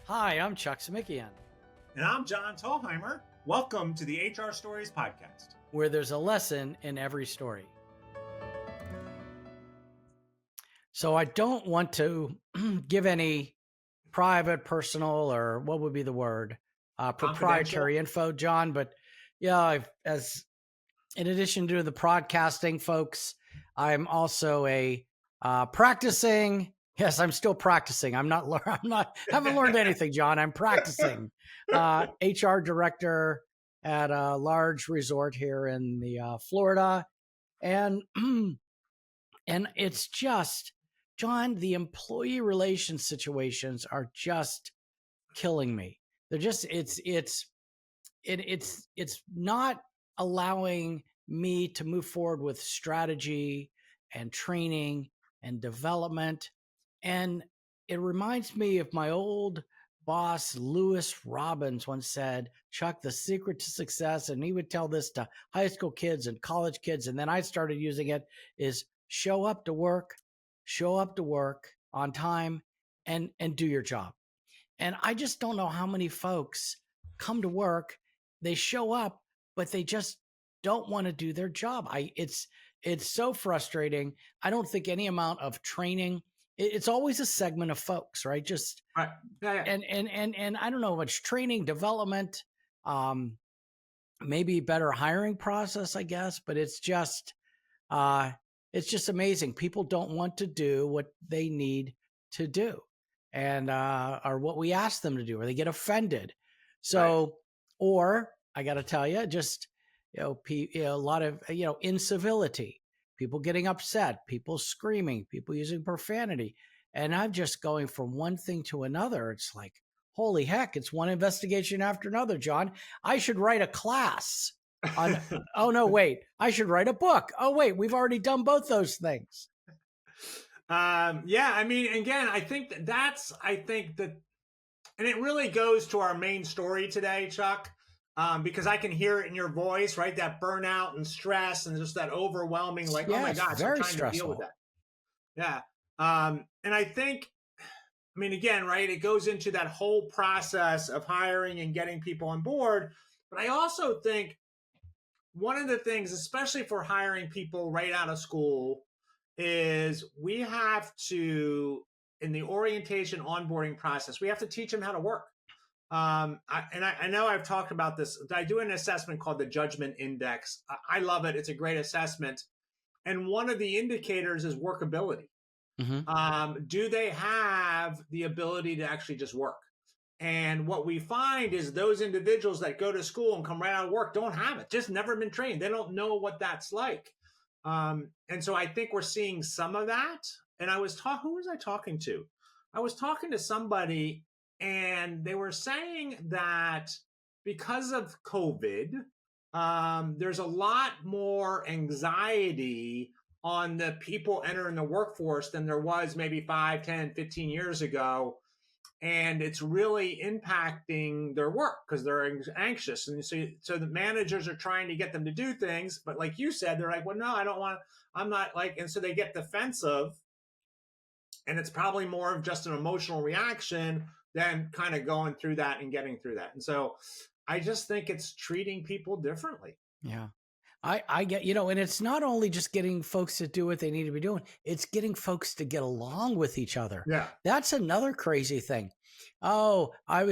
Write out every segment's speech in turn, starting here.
Hi, I'm Chuck Simikian, And I'm John Thalheimer. Welcome to the HR Stories Podcast, where there's a lesson in every story. So I don't want to give any private, personal, or what would be the word, proprietary info, John. But yeah, in addition to the broadcasting folks, I'm also a practicing. Yes, I'm still practicing. Haven't learned anything, John. I'm practicing. HR director at a large resort here in the Florida, and and it's just, John, the employee relations situations are just killing me. They're just it's not allowing me to move forward with strategy and training and development. And it reminds me of my old boss, Lewis Robbins, once said, Chuck, the secret to success, and he would tell this to high school kids and college kids, and then I started using it, is show up to work on time, and do your job. And I just don't know how many folks come to work, they show up, but they just don't want to do their job. It's so frustrating. I don't think any amount of training, it's always a segment of folks, right? Just right. Yeah. And I don't know much training, development, maybe better hiring process, I guess, but it's just amazing. People don't want to do what they need to do, and or what we ask them to do, or they get offended. So, right. Or I got to tell you, just a lot of incivility, people getting upset, people screaming, people using profanity, and I'm just going from one thing to another. It's like, holy heck! It's one investigation after another, John. I should write a class on. Oh no, wait! I should write a book. Oh wait, we've already done both those things. Yeah, I mean, again, I think that, and it really goes to our main story today, Chuck, because I can hear it in your voice, right? That burnout and stress and just that overwhelming, like, oh my gosh, I'm trying to deal with that. Yeah. And I think, I mean, again, right, it goes into that whole process of hiring and getting people on board. But I also think one of the things, especially for hiring people right out of school, is we have to, in the orientation onboarding process, we have to teach them how to work. I know I've talked about this. I do an assessment called the Judgment Index. I love it. It's a great assessment. And one of the indicators is workability. Mm-hmm. Do they have the ability to actually just work? And what we find is those individuals that go to school and come right out of work don't have it, just never been trained. They don't know what that's like. And so I think we're seeing some of that. And who was I talking to? I was talking to somebody, and they were saying that because of COVID, there's a lot more anxiety on the people entering the workforce than there was maybe 5, 10, 15 years ago. And it's really impacting their work because they're anxious. And so the managers are trying to get them to do things. But like you said, they're like, well, no, I don't want, I'm not like, and so they get defensive. And it's probably more of just an emotional reaction than kind of going through that and getting through that. And so I just think it's treating people differently. Yeah. I get, and it's not only just getting folks to do what they need to be doing, it's getting folks to get along with each other. Yeah. That's another crazy thing. Oh, I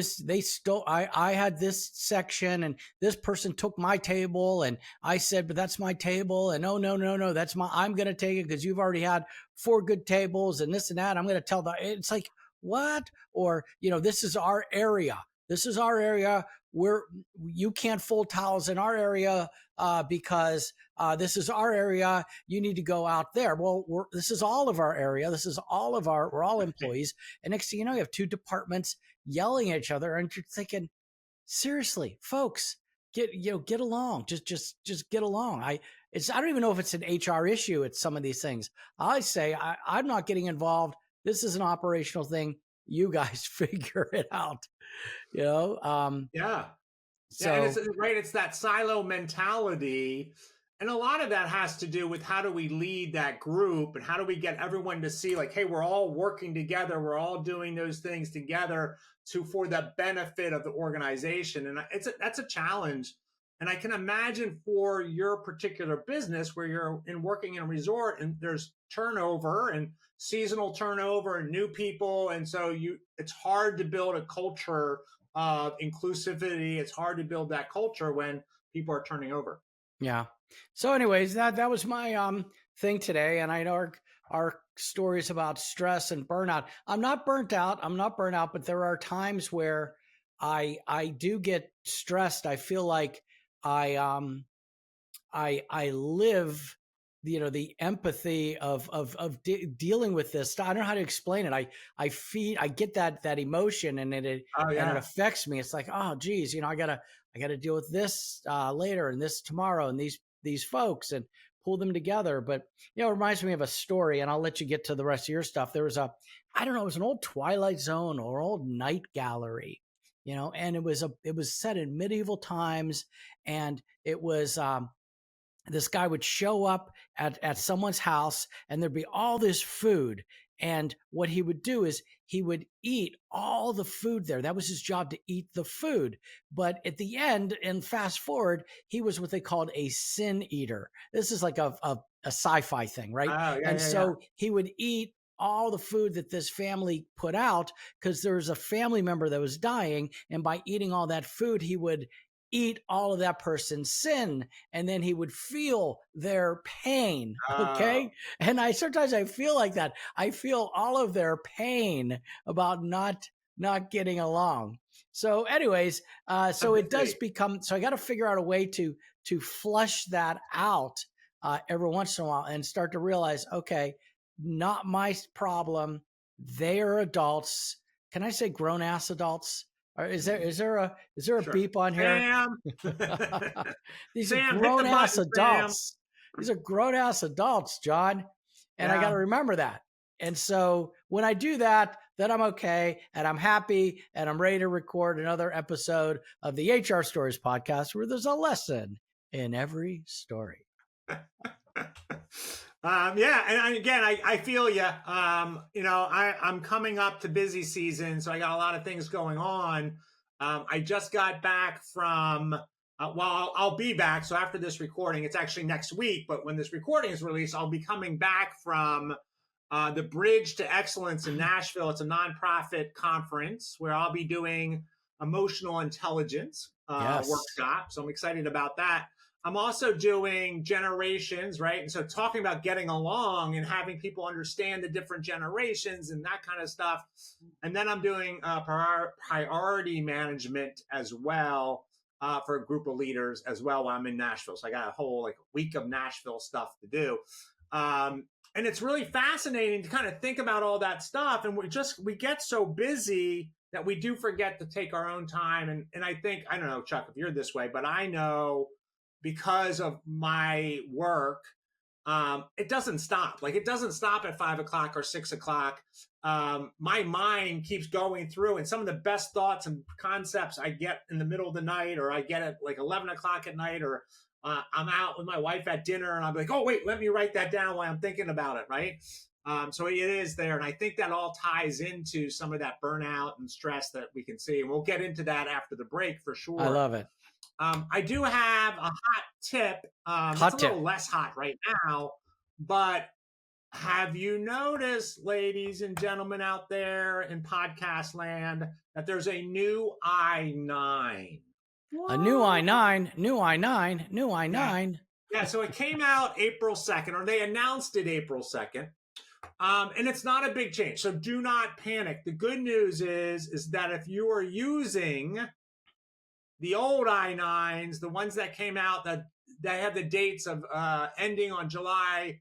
had this section and this person took my table and I said, but that's my table. And oh, no, I'm going to take it because you've already had 4 good tables and this and that. I'm going to tell it's like, what? Or, this is our area. You can't fold towels in our area because this is our area. You need to go out there. Well, this is all of our area. We're all employees. And next thing you know, you have 2 departments yelling at each other, and you're thinking, seriously, folks, get along. Just get along. I don't even know if it's an HR issue. It's some of these things. I say I'm not getting involved. This is an operational thing. You guys figure it out. Yeah. So, yeah, and it's right. It's that silo mentality And a lot of that has to do with how do we lead that group and how do we get everyone to see like, hey, we're all working together. We're all doing those things together for the benefit of the organization. And that's a challenge. And I can imagine for your particular business where you're working in a resort and there's turnover and seasonal turnover and new people. And so it's hard to build a culture of inclusivity. It's hard to build that culture when people are turning over. Yeah. So, anyways, that was my thing today, and I know our stories about stress and burnout. I'm not burnt out. I'm not burnt out, but there are times where I do get stressed. I feel like I live, the empathy of dealing with this. I don't know how to explain it. I get that emotion, and it Oh and it yeah. affects me. It's like, oh geez, I gotta deal with this later, and this tomorrow, and these folks, and pull them together. But it reminds me of a story, and I'll let you get to the rest of your stuff. There was I don't know, it was an old Twilight Zone or old night gallery, and it was set in medieval times, and it was this guy would show up at someone's house, and there'd be all this food. And what he would do is he would eat all the food there. That was his job, to eat the food. But at the end, and fast forward, he was what they called a sin eater. This is like a sci-fi thing, right? Oh yeah, And yeah, yeah. so he would eat all the food that this family put out, because there was a family member that was dying. And by eating all that food, he would eat all of that person's sin, and then he would feel their pain. Oh, Okay. And sometimes I feel like that. I feel all of their pain about not getting along. So anyways, so it does empathy. become, so I got to figure out a way to flush that out every once in a while, and start to realize, okay, not my problem. They are adults. Can I say grown ass adults? Or is there a Sure. beep on here? Sam. These are Sam, hit the grown ass button, Sam. adults. These are grown ass adults, John. And I got to Yeah. remember that. And so when I do that, then I'm okay, and I'm happy, and I'm ready to record another episode of the HR Stories podcast, where there's a lesson in every story. Yeah, and again, I feel you. I'm coming up to busy season, so I got a lot of things going on. I just got back from, well, I'll be back. So after this recording, it's actually next week, but when this recording is released, I'll be coming back from the Bridge to Excellence in Nashville. It's a nonprofit conference where I'll be doing emotional intelligence Yes. workshop. So I'm excited about that. I'm also doing generations, right? And so talking about getting along and having people understand the different generations and that kind of stuff. And then I'm doing priority management as well for a group of leaders as well while I'm in Nashville. So I got a whole like week of Nashville stuff to do. And it's really fascinating to kind of think about all that stuff. And we get so busy that we do forget to take our own time. And I think, I don't know, Chuck, if you're this way, but I know because of my work, it doesn't stop. Like it doesn't stop at 5 o'clock or 6 o'clock. My mind keeps going through, and some of the best thoughts and concepts I get in the middle of the night, or I get at like 11 o'clock at night, or I'm out with my wife at dinner, and I'm like, oh wait, let me write that down while I'm thinking about it, right? So it is there, and I think that all ties into some of that burnout and stress that we can see, and we'll get into that after the break for I sure. love it. I do have a hot tip. It's a Hot little tip. less hot right now, but have you noticed, ladies and gentlemen out there in podcast land, that there's a new I-9? A new What? I-9, new I-9, new Yeah. I-9. Yeah, so it came out April 2nd, or they announced it April 2nd. And it's not a big change. So do not panic. The good news is that if you are using the old I-9s, the ones that came out that have the dates of ending on July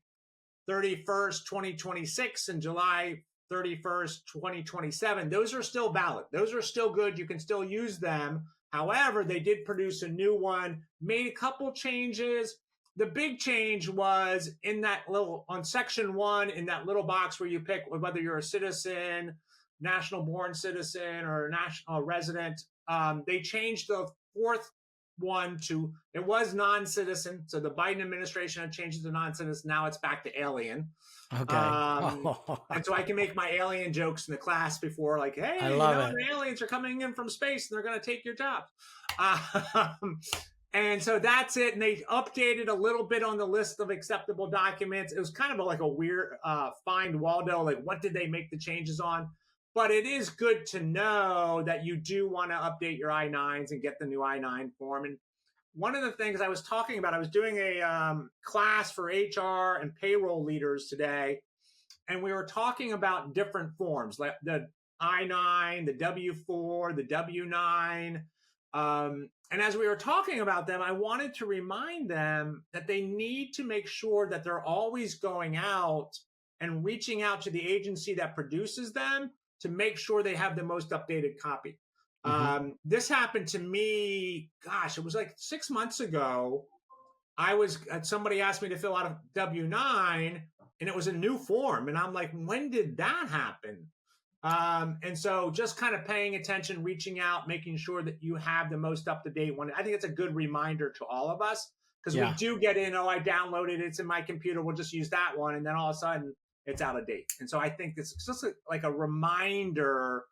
31st, 2026 and July 31st, 2027, those are still valid. Those are still good. You can still use them. However, they did produce a new one, made a couple changes. The big change was in that little, on section 1, in that little box where you pick whether you're a citizen, national born citizen, or a national resident. They changed the fourth one to, it was non-citizen. So the Biden administration had changed it to non-citizen. Now it's back to alien. Okay. And so I can make my alien jokes in the class before, like, I hey, love it. the aliens are coming in from space and they're going to take your job. And so that's it. And they updated a little bit on the list of acceptable documents. It was kind of like a weird find Waldo, like what did they make the changes on? But it is good to know that you do want to update your I-9s and get the new I-9 form. And one of the things I was talking about, I was doing a class for HR and payroll leaders today, and we were talking about different forms, like the I-9, the W-4, the W-9. And as we were talking about them, I wanted to remind them that they need to make sure that they're always going out and reaching out to the agency that produces them to make sure they have the most updated copy. This happened to me, gosh, it was like 6 months ago. Somebody asked me to fill out a W-9 and it was a new form. And I'm like, when did that happen? And so just kind of paying attention, reaching out, making sure that you have the most up-to-date one. I think it's a good reminder to all of us because we do get in, oh, I downloaded it, it's in my computer, we'll just use that one. And then all of a sudden it's out of date. And so I think it's just like a reminder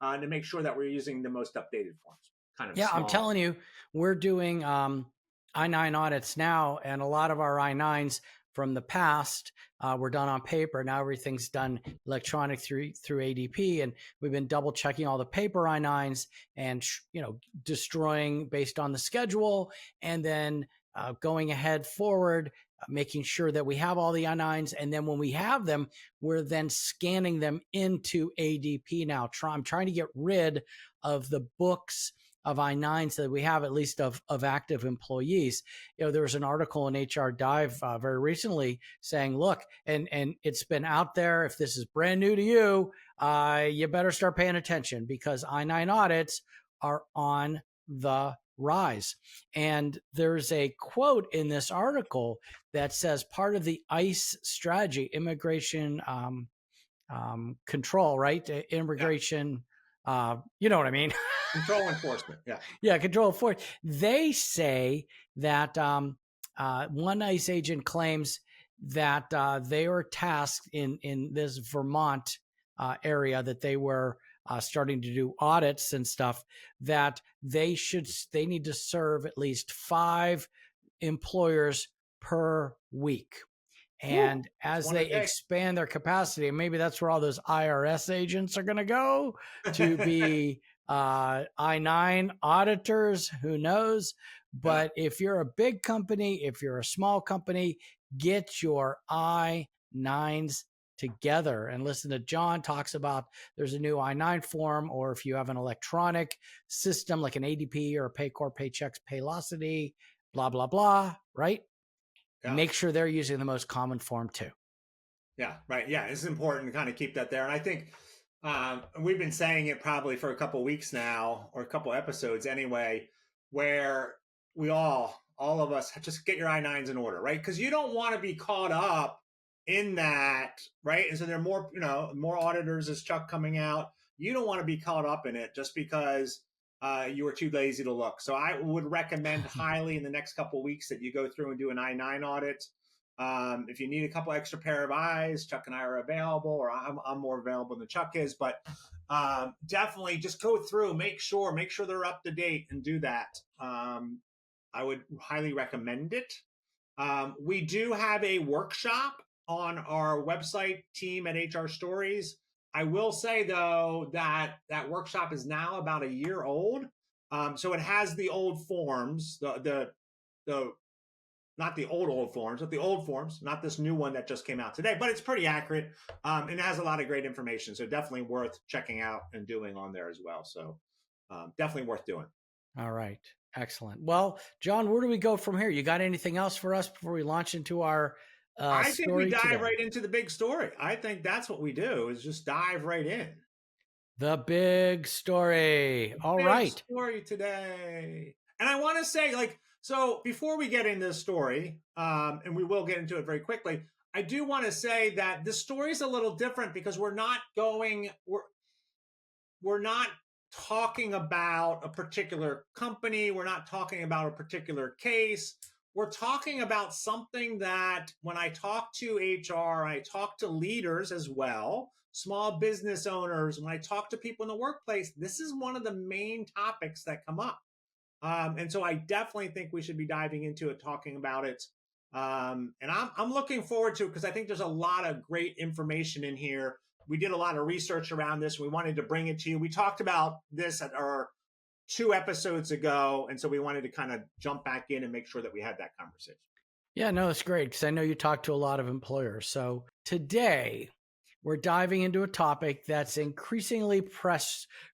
to make sure that we're using the most updated forms. Kind of I'm telling you, we're doing I-9 audits now, and a lot of our I-9s from the past were done on paper. Now everything's done electronic through ADP, and we've been double checking all the paper I-9s and destroying based on the schedule, and then going ahead forward, making sure that we have all the I-9s, and then when we have them, we're then scanning them into ADP now. I'm trying to get rid of the books of I-9s so that we have at least of active employees. There was an article in HR Dive very recently saying, look, and it's been out there, if this is brand new to you, you better start paying attention because I-9 audits are on the rise. And there's a quote in this article that says part of the ICE strategy, immigration control, right? Immigration, you know what I mean? Control enforcement. Control enforcement. They say that one ICE agent claims that they were tasked in this Vermont area that they were starting to do audits and stuff, that they need to serve at least 5 employers per week. And as they expand their capacity, and maybe that's where all those IRS agents are going to go to be I-9 auditors, who knows? But if you're a big company, if you're a small company, get your I-9s together and listen to John talks about there's a new I-9 form, or if you have an electronic system like an ADP or a Paycor, Paychex, Paylocity, blah, blah, blah, right? Make sure they're using the most common form too. Yeah, right. Yeah, it's important to kind of keep that there. And I think we've been saying it probably for a couple of weeks now, or a couple of episodes anyway, where we all of us, just get your I-9s in order, right? Because you don't want to be caught up in that, right? And so there are more auditors, as Chuck coming out. You don't want to be caught up in it just because you were too lazy to look. So I would recommend highly in the next couple of weeks that you go through and do an I-9 audit. If you need a couple extra pair of eyes, Chuck and I are available, or I'm more available than Chuck is, but definitely just go through, make sure they're up to date and do that. I would highly recommend it. We do have a workshop on our website, team at HR Stories. I will say, though, that workshop is now about a year old. So it has the old forms, the not the old forms, but the old forms, not this new one that just came out today, but it's pretty accurate. And it has a lot of great information. So definitely worth checking out and doing on there as well. So definitely worth doing. All right. Excellent. Well, John, where do we go from here? You got anything else for us before we launch into our I think we dive today? right into the big story. I think that's what we do, is just dive right in. The big story. All right. Story today. And I want to say, so before we get into this story, and we will get into it very quickly, I do want to say that the story is a little different because we're not talking about a particular company. We're not talking about a particular case. We're talking about something that when I talk to HR, I talk to leaders as well, small business owners, when I talk to people in the workplace, this is one of the main topics that come up. And so I definitely think we should be diving into it, talking about it. And I'm looking forward to it because I think there's a lot of great information in here. We did a lot of research around this. We wanted to bring it to you. We talked about this at our 2 episodes ago. And so we wanted to kind of jump back in and make sure that we had that conversation. Yeah, no, it's great because I know you talk to a lot of employers. So today we're diving into a topic that's increasingly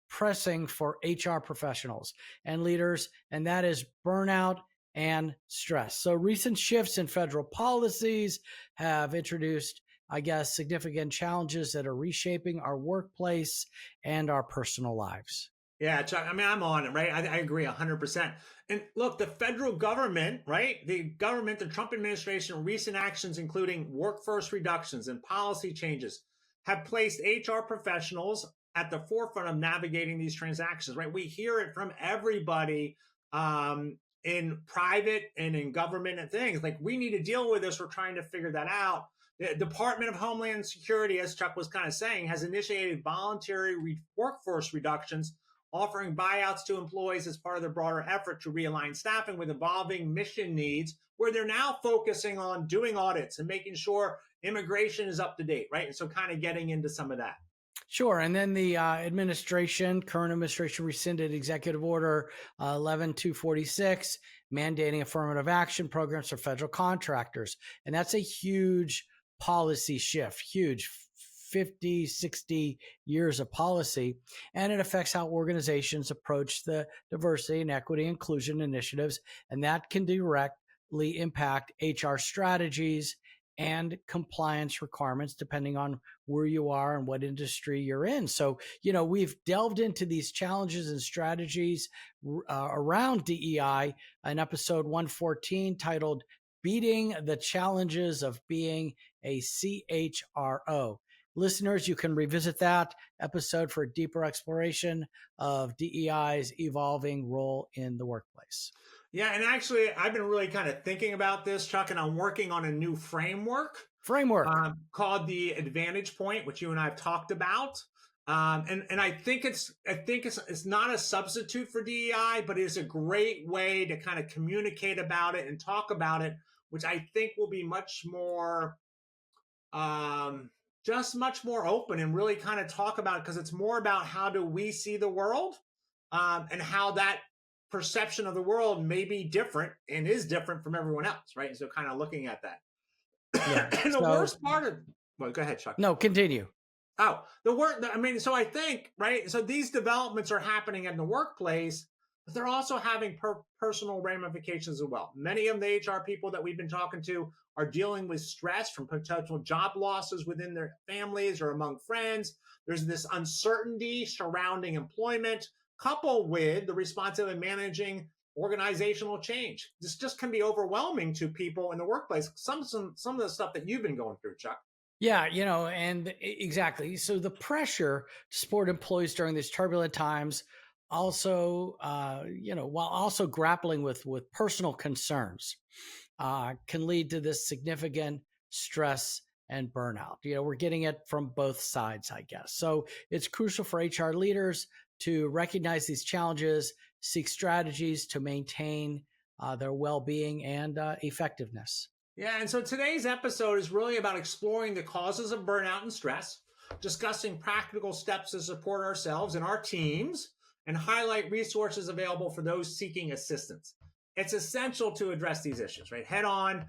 pressing for HR professionals and leaders, and that is burnout and stress. So recent shifts in federal policies have introduced, I guess, significant challenges that are reshaping our workplace and our personal lives. Yeah, Chuck, I mean, I'm on it, right? I agree 100%. And look, the federal government, right? The Trump administration, recent actions, including workforce reductions and policy changes, have placed HR professionals at the forefront of navigating these transactions, right? We hear it from everybody in private and in government and things like we need to deal with this. We're trying to figure that out. The Department of Homeland Security, as Chuck was kind of saying, has initiated voluntary workforce reductions, offering buyouts to employees as part of their broader effort to realign staffing with evolving mission needs, where they're now focusing on doing audits and making sure immigration is up to date, right? And so kind of getting into some of that. Sure. And then the current administration rescinded Executive Order 11246, mandating affirmative action programs for federal contractors. And that's a huge policy shift, huge 50, 60 years of policy. And it affects how organizations approach the diversity and equity inclusion initiatives. And that can directly impact HR strategies and compliance requirements, depending on where you are and what industry you're in. So, we've delved into these challenges and strategies around DEI in episode 114 titled Beating the Challenges of Being a CHRO. Listeners, you can revisit that episode for a deeper exploration of DEI's evolving role in the workplace. Yeah, and actually, I've been really kind of thinking about this, Chuck, and I'm working on a new framework called the Advantage Point, which you and I have talked about. And I think it's not a substitute for DEI, but it is a great way to kind of communicate about it and talk about it, which I think will be much more much more open and really kind of talk about it because it's more about how do we see the world and how that perception of the world may be different and is different from everyone else, right? And so kind of looking at that. Yeah. And the worst part of, well, go ahead, Chuck. No, continue. Oh, so I think, right? So these developments are happening in the workplace, but they're also having personal ramifications as well. Many of the HR people that we've been talking to are dealing with stress from potential job losses within their families or among friends. There's this uncertainty surrounding employment, coupled with the responsibility of managing organizational change. This just can be overwhelming to people in the workplace. Some of the stuff that you've been going through, Chuck. Yeah, and exactly. So the pressure to support employees during these turbulent times also, while also grappling with personal concerns, can lead to this significant stress and burnout. We're getting it from both sides, I guess. So it's crucial for HR leaders to recognize these challenges, seek strategies to maintain their well-being and effectiveness. Yeah, and so today's episode is really about exploring the causes of burnout and stress, discussing practical steps to support ourselves and our teams, and highlight resources available for those seeking assistance. It's essential to address these issues, right? Head on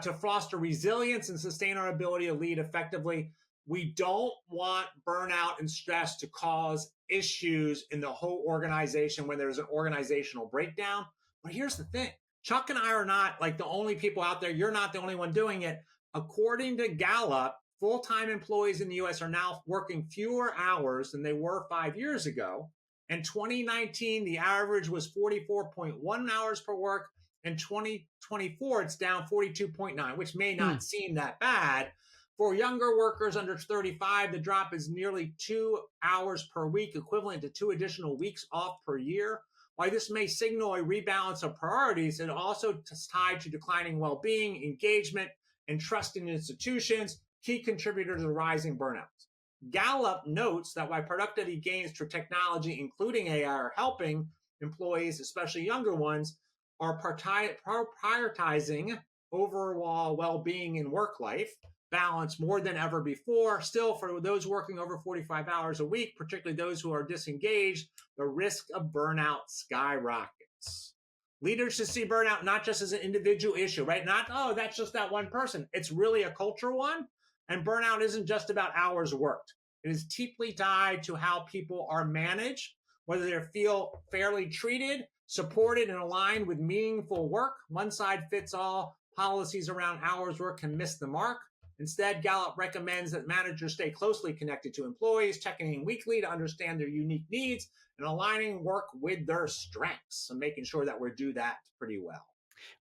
to foster resilience and sustain our ability to lead effectively. We don't want burnout and stress to cause issues in the whole organization when there's an organizational breakdown. But here's the thing. Chuck and I are not like the only people out there. You're not the only one doing it. According to Gallup, full-time employees in the U.S. are now working fewer hours than they were 5 years ago. In 2019, the average was 44.1 hours per work. In 2024, it's down 42.9, which may not seem that bad. For younger workers under 35, the drop is nearly 2 hours per week, equivalent to 2 additional weeks off per year. While this may signal a rebalance of priorities, it also is tied to declining well-being, engagement, and trust in institutions, key contributor to the rising burnouts. Gallup notes that while productivity gains through technology, including AI, are helping employees, especially younger ones, are prioritizing overall well-being in work life balance more than ever before. Still, for those working over 45 hours a week, particularly those who are disengaged, the risk of burnout skyrockets. Leaders should see burnout not just as an individual issue, right? Not, oh, that's just that one person. It's really a cultural one. And burnout isn't just about hours worked. It is deeply tied to how people are managed, whether they feel fairly treated, supported, and aligned with meaningful work. One size fits all policies around hours work can miss the mark. Instead, Gallup recommends that managers stay closely connected to employees, checking in weekly to understand their unique needs and aligning work with their strengths and making sure that we do that pretty well.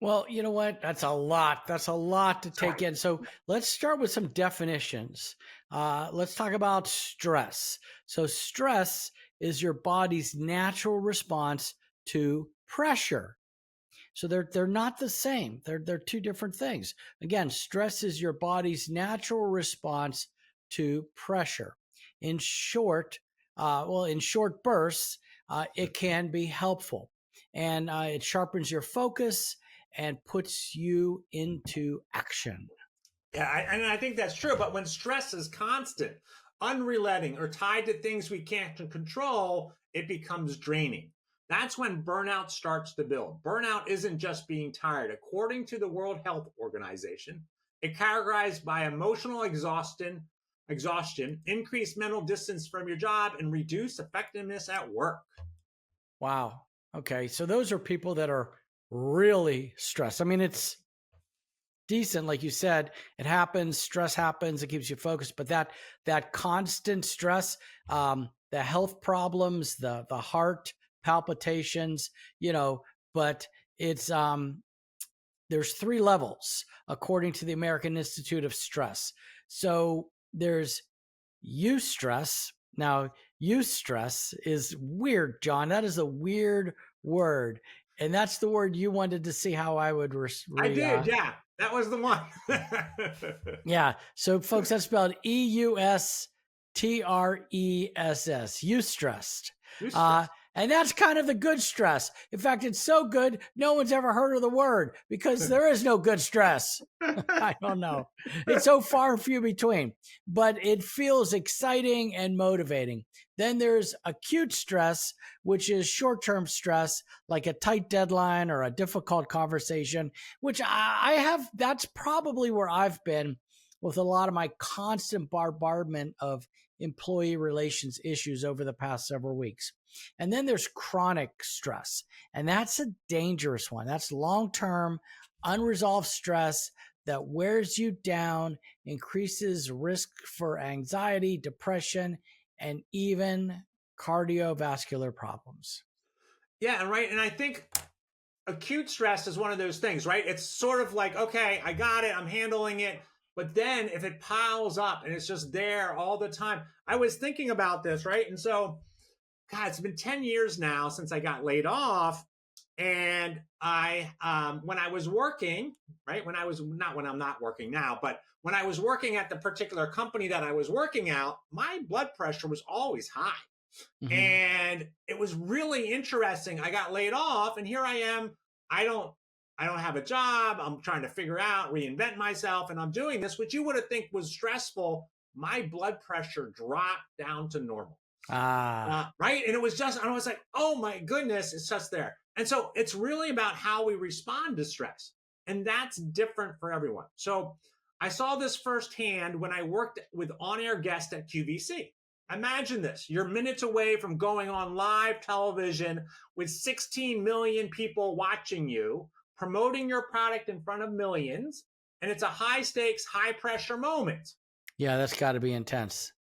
Well, you know what? That's a lot. That's a lot to take Sorry. in. So let's start with some definitions. Let's talk about stress. So stress is your body's natural response to pressure. So they're not the same. They're two different things. Again, stress is your body's natural response to pressure. In short bursts, it can be helpful, and it sharpens your focus and puts you into action. Yeah, and I think that's true. But when stress is constant, unrelenting, or tied to things we can't control, it becomes draining. That's when burnout starts to build. Burnout isn't just being tired. According to the World Health Organization, it's characterized by emotional exhaustion, increased mental distance from your job, and reduced effectiveness at work. Wow. Okay. So those are people that are really stressed. I mean, it's decent, like you said, it happens, stress happens, it keeps you focused, but that constant stress, the health problems, the heart palpitations, but it's there's 3 levels according to the American Institute of Stress. So there's eustress. Now, eustress is weird, John. That is a weird word. And that's the word you wanted to see how I would I did, yeah. That was the one. Yeah. So, folks, that's spelled EUSTRESS. Eustressed. And that's kind of the good stress. In fact, it's so good, no one's ever heard of the word because there is no good stress. I don't know. It's so far and few between, but it feels exciting and motivating. Then there's acute stress, which is short-term stress, like a tight deadline or a difficult conversation, which I have. That's probably where I've been with a lot of my constant bombardment of employee relations issues over the past several weeks. And then there's chronic stress, and that's a dangerous one. That's long-term, unresolved stress that wears you down, increases risk for anxiety, depression, and even cardiovascular problems. Yeah, right. And I think acute stress is one of those things, right? It's sort of like, okay, I got it, I'm handling it. But then if it piles up and it's just there all the time, I was thinking about this, right? And so, God, it's been 10 years now since I got laid off. And when I was working, right? When I'm not working now, but when I was working at the particular company that I was working at, my blood pressure was always high. Mm-hmm. And it was really interesting. I got laid off and here I am. I don't have a job. I'm trying to figure out, reinvent myself. And I'm doing this, which you would have think was stressful. My blood pressure dropped down to normal. Right. And it was just, I was like, oh my goodness, it's just there. And so it's really about how we respond to stress. And that's different for everyone. So I saw this firsthand when I worked with on-air guests at QVC. Imagine this. You're minutes away from going on live television with 16 million people watching you, promoting your product in front of millions. And it's a high stakes, high pressure moment. Yeah, that's got to be intense.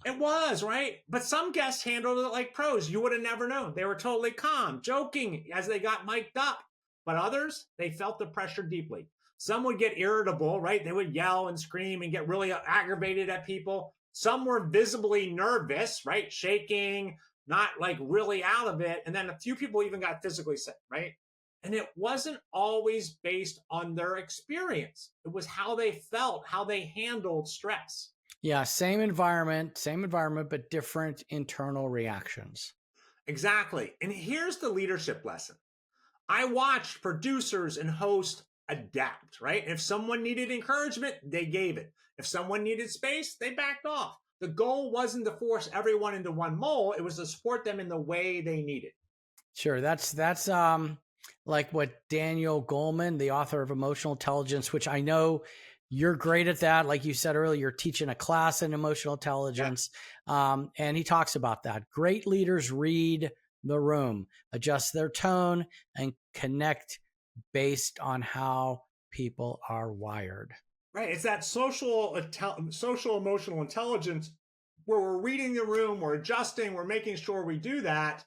It was, right? But some guests handled it like pros. You would have never known. They were totally calm, joking as they got mic'd up. But others, they felt the pressure deeply. Some would get irritable, right? They would yell and scream and get really aggravated at people. Some were visibly nervous, right? Shaking, not like really out of it. And then a few people even got physically sick, right? And it wasn't always based on their experience. It was how they felt, how they handled stress. Yeah, same environment, but different internal reactions. Exactly. And here's the leadership lesson. I watched producers and hosts adapt, right? If someone needed encouragement, they gave it. If someone needed space, they backed off. The goal wasn't to force everyone into one mold, it was to support them in the way they needed. Sure, that's like what Daniel Goleman, the author of Emotional Intelligence, which I know you're great at that. Like you said earlier, you're teaching a class in emotional intelligence, and he talks about that. Great leaders read the room, adjust their tone, and connect based on how people are wired. Right. It's that social emotional intelligence where we're reading the room, we're adjusting, we're making sure we do that.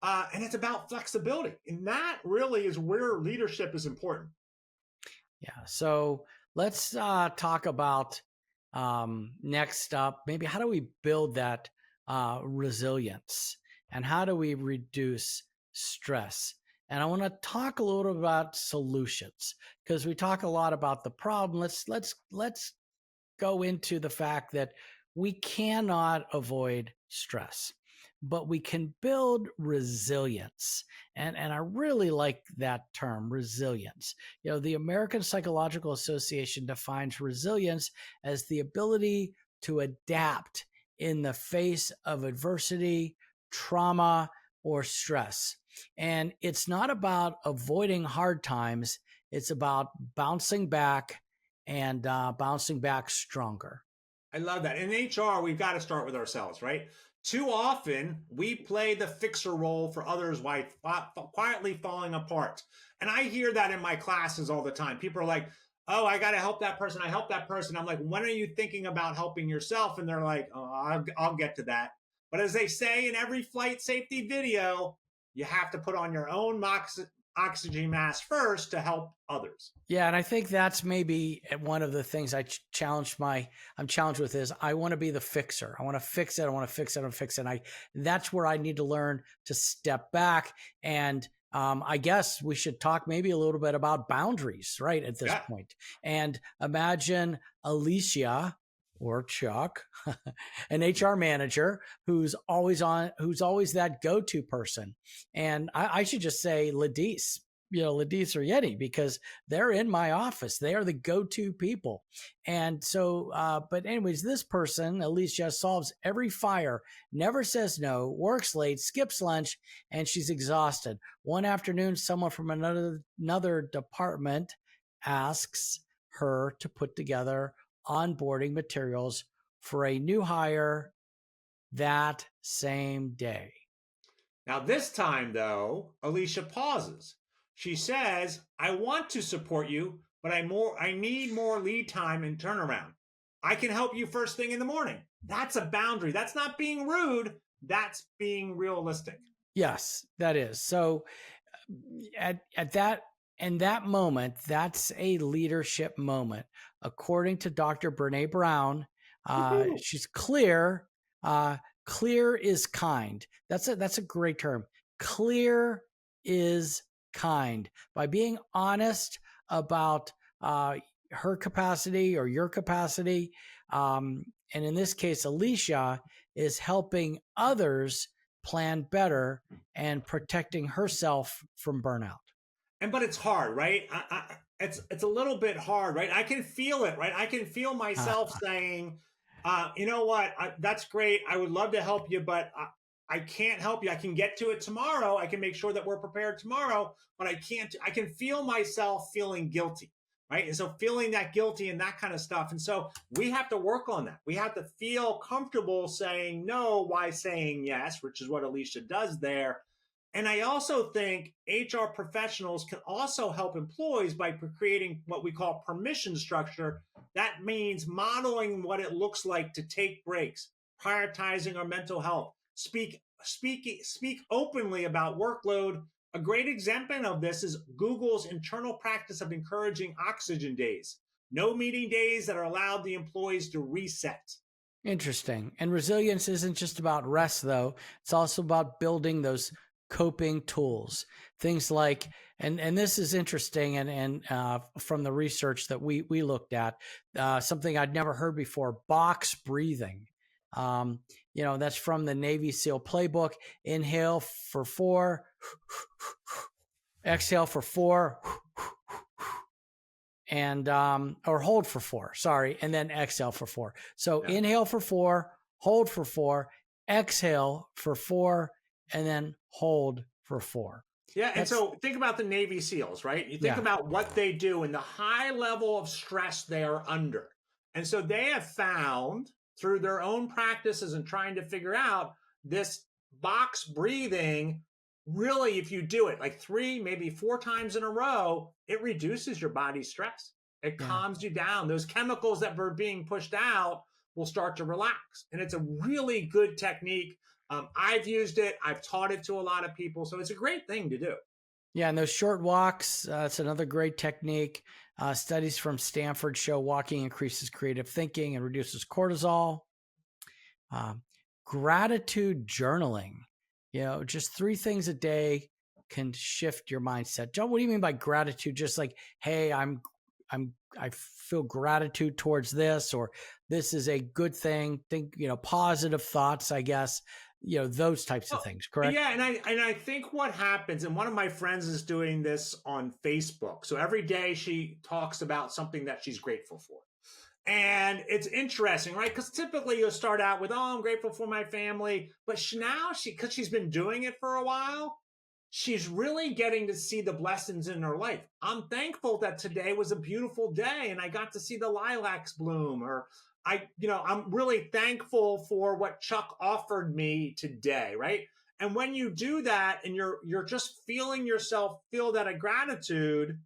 And it's about flexibility. And that really is where leadership is important. Yeah. So let's talk about next up, maybe how do we build that resilience and how do we reduce stress? And I want to talk a little about solutions because we talk a lot about the problem. Let's go into the fact that we cannot avoid stress, but we can build resilience. And I really like that term, resilience. You know, the American Psychological Association defines resilience as the ability to adapt in the face of adversity, trauma, or stress. And it's not about avoiding hard times, it's about bouncing back and bouncing back stronger. I love that. In HR, we've got to start with ourselves, right? Too often, we play the fixer role for others while quietly falling apart. And I hear that in my classes all the time. People are like, oh, I got to help that person. I help that person. I'm like, when are you thinking about helping yourself? And they're like, oh, I'll get to that. But as they say in every flight safety video, you have to put on your own oxygen mask first to help others. Yeah, and I think that's maybe one of the things I'm challenged with is I want to be the fixer. I want to fix it. I want to fix it. I want to fix it. That's where I need to learn to step back. And I guess we should talk maybe a little bit about boundaries, right, at this point. And imagine Alicia or Chuck, an HR manager who's always that go-to person. And I should just say Ladis or Yeti, because they're in my office. They are the go-to people. And so, but anyways, this person, Alicia, solves every fire, never says no, works late, skips lunch, and she's exhausted. One afternoon, someone from another department asks her to put together onboarding materials for a new hire that same day. Now, this time, though, Alicia pauses. She says, I want to support you, but I need more lead time and turnaround. I can help you first thing in the morning. That's a boundary. That's not being rude. That's being realistic. Yes, that is. So at that moment, that's a leadership moment. According to Dr. Brene Brown, she's clear. Clear is kind. That's a great term. Clear is kind. By being honest about her capacity or your capacity, and in this case, Alicia is helping others plan better and protecting herself from burnout. But it's hard, right? It's a little bit hard, right? I can feel it, right? I can feel myself saying, you know what? That's great. I would love to help you, but I can't help you. I can get to it tomorrow. I can make sure that we're prepared tomorrow, but I can't. I can feel myself feeling guilty, right? And so feeling that guilty and that kind of stuff. And so we have to work on that. We have to feel comfortable saying no while saying yes, which is what Alicia does there. And I also think HR professionals can also help employees by creating what we call permission structure. That means modeling what it looks like to take breaks, prioritizing our mental health, speak openly about workload, A great example of this is Google's internal practice of encouraging oxygen days, no meeting days that are allowed the employees to reset. Interesting. And resilience isn't just about rest, though. It's also about building those coping tools. Things like, and this is interesting, and from the research that we looked at, something I'd never heard before: box breathing. That's from the Navy SEAL playbook. Inhale for 4, exhale for 4, and or hold for 4, sorry, and then exhale for 4. So inhale for 4, hold for 4, exhale for 4, and then hold for 4. Yeah, and so think about the Navy SEALs, right? You think about what they do and the high level of stress they are under. And so they have found through their own practices and trying to figure out this box breathing, really, if you do it like 3, maybe 4 times in a row, it reduces your body's stress. It calms you down. Those chemicals that were being pushed out will start to relax. And it's a really good technique. I've used it. I've taught it to a lot of people. So it's a great thing to do. Yeah, and those short walks, it's another great technique. Studies from Stanford show walking increases creative thinking and reduces cortisol. Gratitude journaling, just 3 things a day can shift your mindset. John, what do you mean by gratitude? Just like, hey, I feel gratitude towards this, or this is a good thing. Think, positive thoughts, I guess. Those types of things, correct? Yeah, and I think what happens, and one of my friends is doing this on Facebook. So every day she talks about something that she's grateful for. And it's interesting, right? Because typically you'll start out with, I'm grateful for my family. But because she's been doing it for a while, she's really getting to see the blessings in her life. I'm thankful that today was a beautiful day and I got to see the lilacs bloom, or I'm really thankful for what Chuck offered me today, right? And when you do that and you're just feeling yourself feel that gratitude,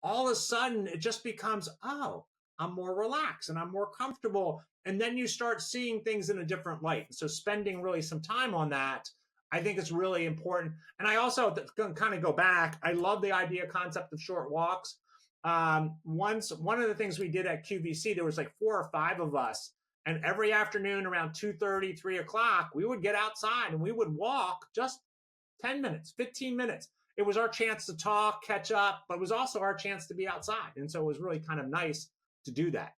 all of a sudden it just becomes, I'm more relaxed and I'm more comfortable. And then you start seeing things in a different light. So spending really some time on that, I think it's really important. And I also kind of go back. I love the concept of short walks. One of the things we did at QVC, there was like 4 or 5 of us. And every afternoon around 2:30, 3 o'clock, we would get outside and we would walk just 10 minutes, 15 minutes. It was our chance to talk, catch up, but it was also our chance to be outside. And so it was really kind of nice to do that.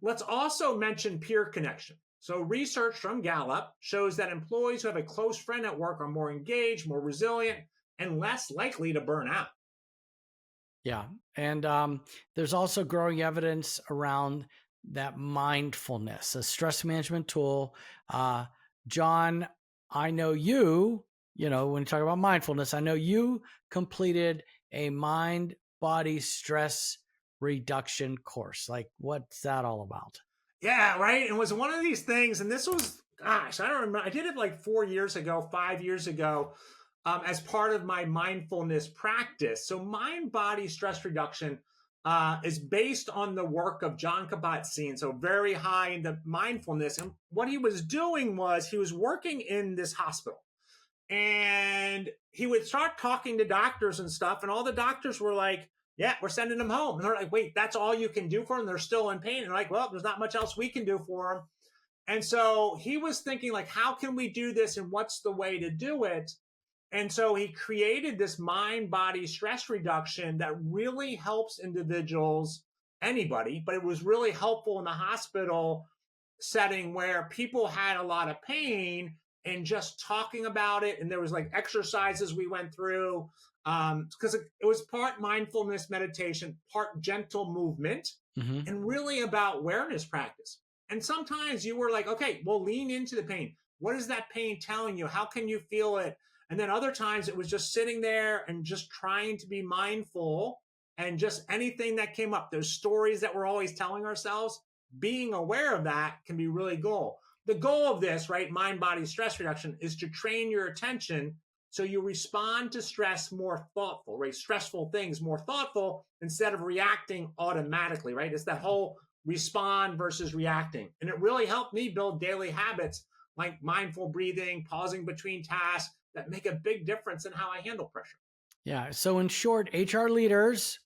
Let's also mention peer connection. So research from Gallup shows that employees who have a close friend at work are more engaged, more resilient, and less likely to burn out. Yeah. And there's also growing evidence around that mindfulness, a stress management tool. John, I know you, when you talk about mindfulness, I know you completed a mind-body stress reduction course. Like, what's that all about? Yeah, right. It was one of these things, and this was, I don't remember. I did it like 4 years ago, 5 years ago, as part of my mindfulness practice. So mind-body stress reduction is based on the work of John Kabat-Zinn, so very high into mindfulness. And what he was doing was he was working in this hospital. And he would start talking to doctors and stuff, and all the doctors were like, yeah, we're sending them home. And they're like, wait, that's all you can do for them? They're still in pain. And they're like, well, there's not much else we can do for them. And so he was thinking, like, how can we do this and what's the way to do it? And so he created this mind-body stress reduction that really helps individuals, anybody, but it was really helpful in the hospital setting where people had a lot of pain, and just talking about it. And there was like exercises we went through because it was part mindfulness meditation, part gentle movement, and really about awareness practice. And sometimes you were like, okay, well, lean into the pain. What is that pain telling you? How can you feel it? And then other times it was just sitting there and just trying to be mindful, and just anything that came up, those stories that we're always telling ourselves, being aware of that can be really cool. The goal of this, right, mind-body stress reduction, is to train your attention so you respond to stress more thoughtful, right? Stressful things more thoughtful instead of reacting automatically, right? It's that whole respond versus reacting. And it really helped me build daily habits like mindful breathing, pausing between tasks, that make a big difference in how I handle pressure. Yeah. So, in short, HR leaders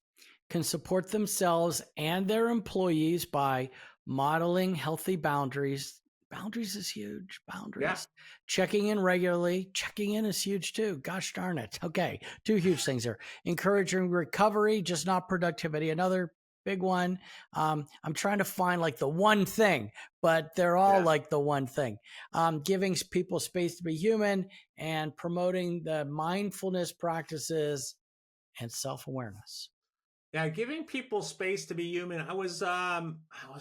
can support themselves and their employees by modeling healthy boundaries. Boundaries is huge. Yeah. Boundaries. Checking in regularly. Checking in is huge too. Gosh darn it. Okay. Two huge things here. Encouraging recovery, just not productivity. Another big one. I'm trying to find like the one thing, but they're all Yeah. like the one thing. Giving people space to be human and promoting the mindfulness practices and self-awareness. Yeah, giving people space to be human. I was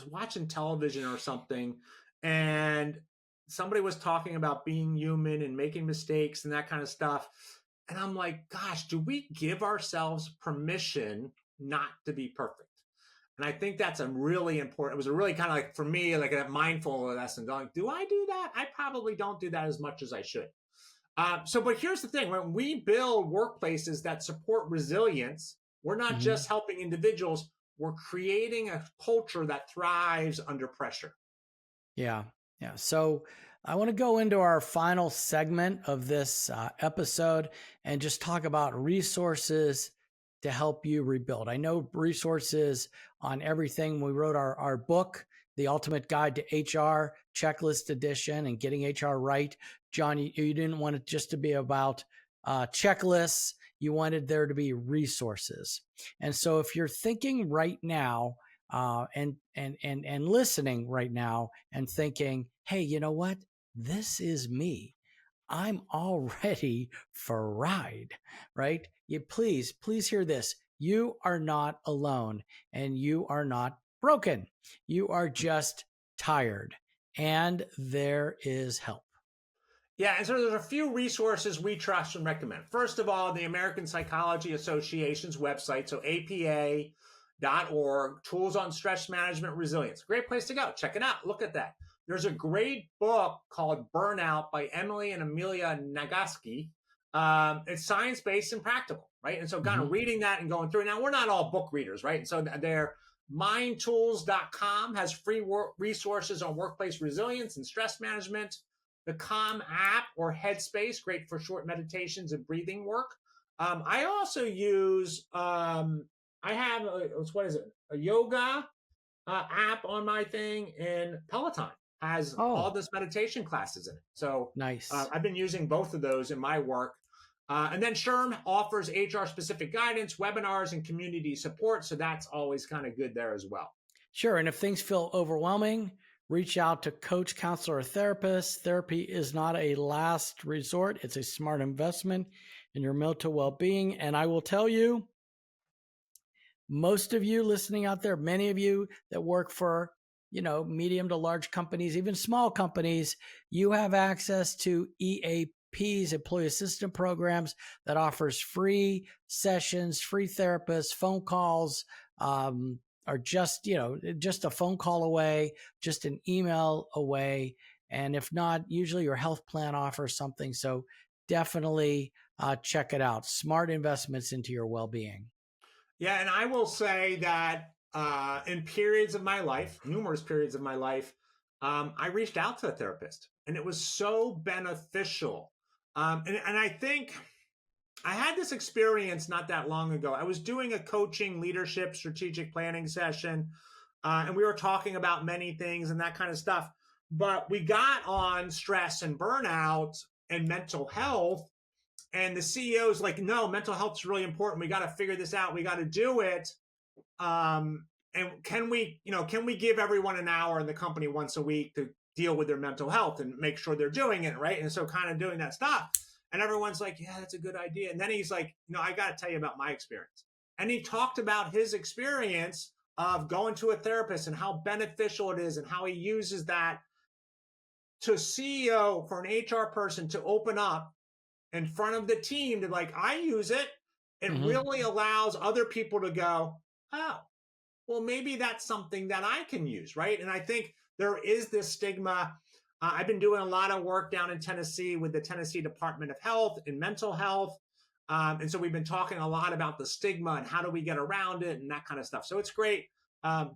watching television or something, and somebody was talking about being human and making mistakes and that kind of stuff. And I'm like, gosh, do we give ourselves permission not to be perfect? And I think that's a really important. It was a really kind of like, for me, like a mindful lesson. Going, do I do that? I probably don't do that as much as I should. But here's the thing: when we build workplaces that support resilience, we're not Mhm. just helping individuals, we're creating a culture that thrives under pressure. Yeah. Yeah. So I want to go into our final segment of this episode and just talk about resources to help you rebuild. I know resources on everything. We wrote our book, The Ultimate Guide to HR, Checklist Edition, and Getting HR Right. John, you didn't want it just to be about checklists. You wanted there to be resources. And so if you're thinking right now, and listening right now and thinking, hey, you know what? This is me. I'm all ready for a ride, right? You please hear this. You are not alone and you are not broken. You are just tired and there is help. Yeah, and so there's a few resources we trust and recommend. First of all, the American Psychology Association's website, so APA.org, Tools on Stress Management Resilience. Great place to go. Check it out. Look at that. There's a great book called Burnout by Emily and Amelia Nagoski. It's science-based and practical, right? And so kind Mm-hmm. of reading that and going through. Now, we're not all book readers, right? And so their mindtools.com has free resources on workplace resilience and stress management. The Calm app or Headspace, great for short meditations and breathing work. I also use, I have, what is it, a yoga app on my thing, and Peloton has all Oh, this meditation classes in it. So nice. I've been using both of those in my work. And then SHRM offers HR specific guidance, webinars, and community support. So that's always kind of good there as well. Sure. And if things feel overwhelming, reach out to coach, counselor, or therapist. Therapy is not a last resort. It's a smart investment in your mental well-being. And I will tell you, most of you listening out there, many of you that work for, medium to large companies, even small companies, you have access to EAPs, employee assistance programs, that offers free sessions, free therapists, phone calls, are just a phone call away, just an email away. And if not, usually your health plan offers something. So definitely check it out. Smart investments into your well-being. Yeah, and I will say that in periods of my life, numerous periods of my life, I reached out to a therapist, and it was so beneficial. And I think I had this experience not that long ago. I was doing a coaching, leadership, strategic planning session, and we were talking about many things and that kind of stuff. But we got on stress and burnout and mental health, and the CEO's like, no, mental health is really important. We got to figure this out. We got to do it. And can we give everyone an hour in the company once a week to deal with their mental health and make sure they're doing it, right? And so kind of doing that stuff. And everyone's like, yeah, that's a good idea. And then he's like, no, I got to tell you about my experience. And he talked about his experience of going to a therapist and how beneficial it is and how he uses that to CEO for an HR person to open up in front of the team to like, I use it. It Mm-hmm. really allows other people to go, oh, well, maybe that's something that I can use, right? And I think there is this stigma. I've been doing a lot of work down in Tennessee with the Tennessee Department of Health and mental health. And so we've been talking a lot about the stigma and how do we get around it and that kind of stuff. So it's great.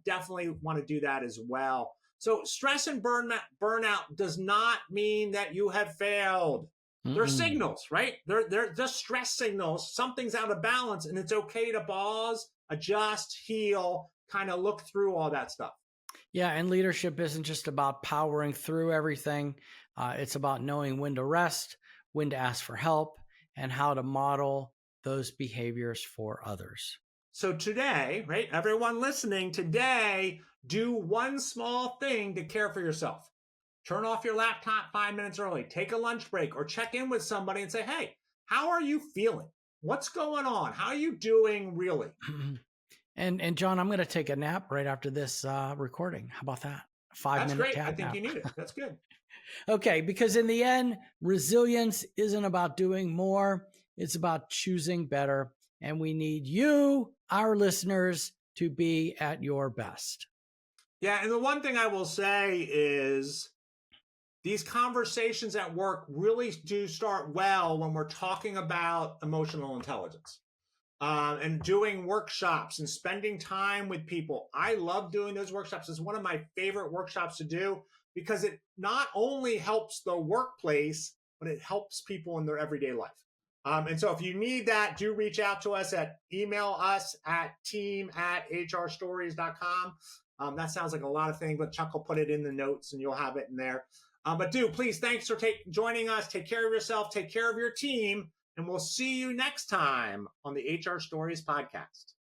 Definitely want to do that as well. So stress and burnout does not mean that you have failed. They're Mm-mm. signals, right? They're just stress signals. Something's out of balance, and it's okay to pause, adjust, heal, kind of look through all that stuff. Yeah, and leadership isn't just about powering through everything. It's about knowing when to rest, when to ask for help, and how to model those behaviors for others. So today, right, everyone listening, today, do one small thing to care for yourself. Turn off your laptop 5 minutes early, take a lunch break, or check in with somebody and say, hey, how are you feeling? What's going on? How are you doing really? And John, I'm going to take a nap right after this recording. How about that? That's 5-minute great. I cat think nap. you need it. That's good. Okay, because in the end, resilience isn't about doing more. It's about choosing better. And we need you, our listeners, to be at your best. Yeah. And the one thing I will say is these conversations at work really do start well when we're talking about emotional intelligence. And doing workshops and spending time with people. I love doing those workshops. It's one of my favorite workshops to do because it not only helps the workplace, but it helps people in their everyday life. And so if you need that, do reach out to us email us at team@hrstories.com. That sounds like a lot of things, but Chuck will put it in the notes and you'll have it in there. But please, thanks for joining us. Take care of yourself. Take care of your team. And we'll see you next time on the HR Stories podcast.